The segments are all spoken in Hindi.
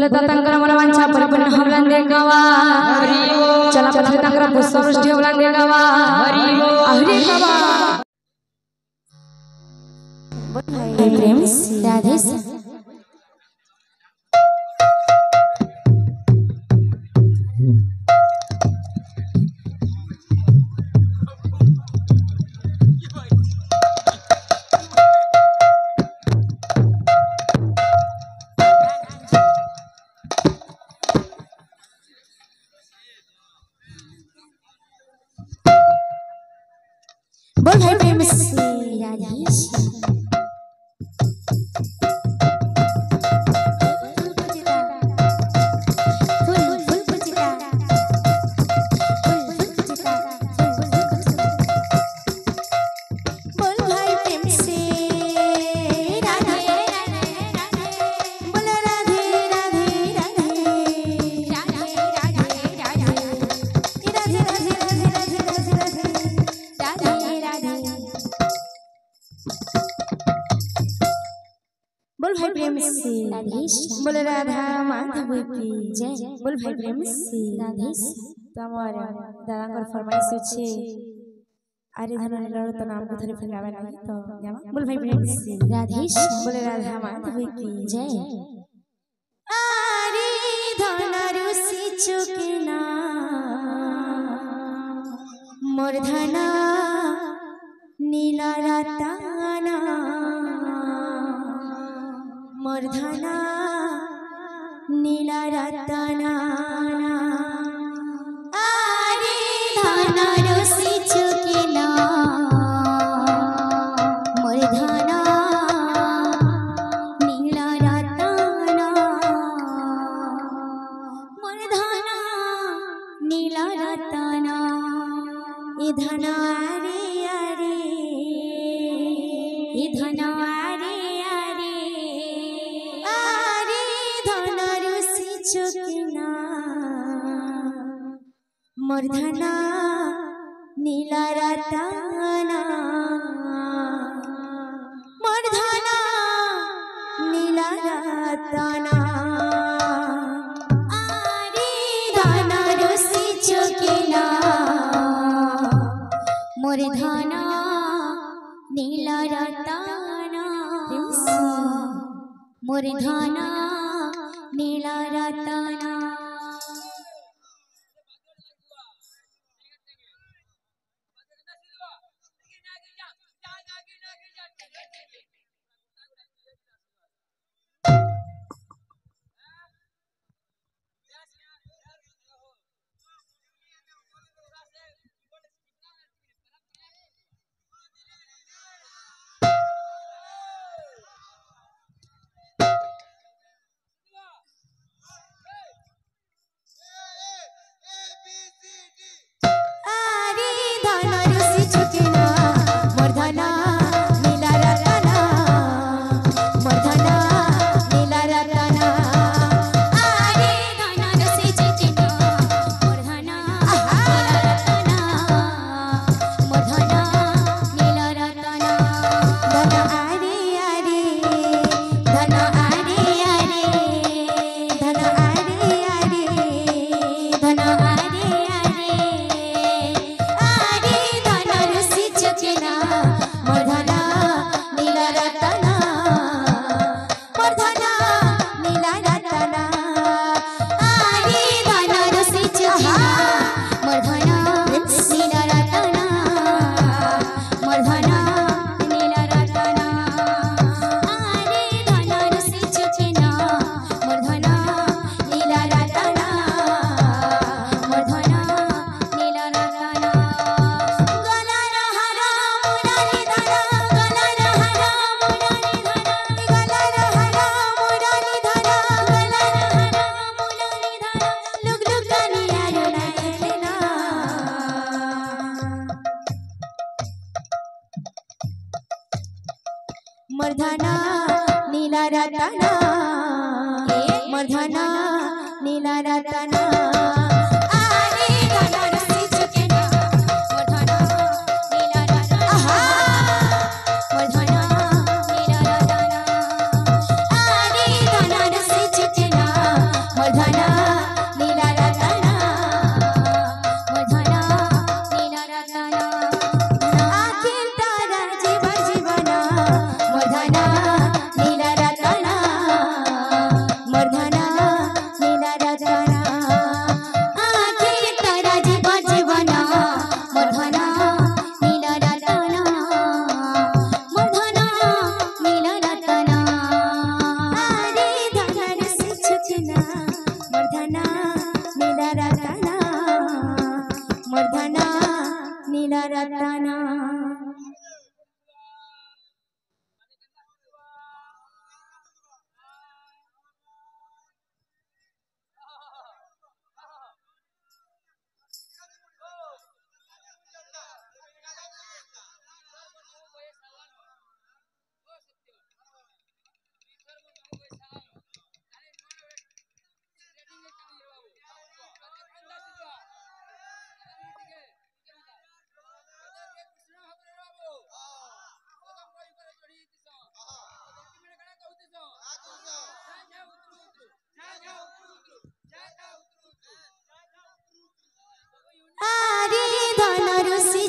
बोलता तंकर मनवांचा परिपूर्ण हवलन देगावा चला पथे तंकर पुष्पवृष्टि हवलन देगावा हरि गावा प्रेम राधे बोल भाई प्रेम से राधेश बोल भाई प्रेम से राधेश बोल राधा माधव की जय बोल भाई प्रेम से राधेश तमोर दादांकर फरमाइश छे आरे धन लड़ तो नाम को थरे फैलावे नहीं तो जामा बोल भाई प्रेम से राधेश बोल राधा माधव की जय आरे धन रुसि चुकना मोर धना नीला रताना मोर धना नीला रतना आरे धना रुसि चुकना मोर धना नीला रतना मोर धना नीला रतना ए धना रे अरे ए धना चुकना मोर धना नीला रतना मोर धना नीला रतना आरे धना रुसि चुकना मोर धना नीला रतना मोर धना नीला रतना मर्धना नीला रतना मर्धना नीला रतना आरे धना रुसि चुकना मर्धना नीला रतना मर्धना नीला रतना आरे धना रुसि चुकना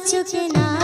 চোখে না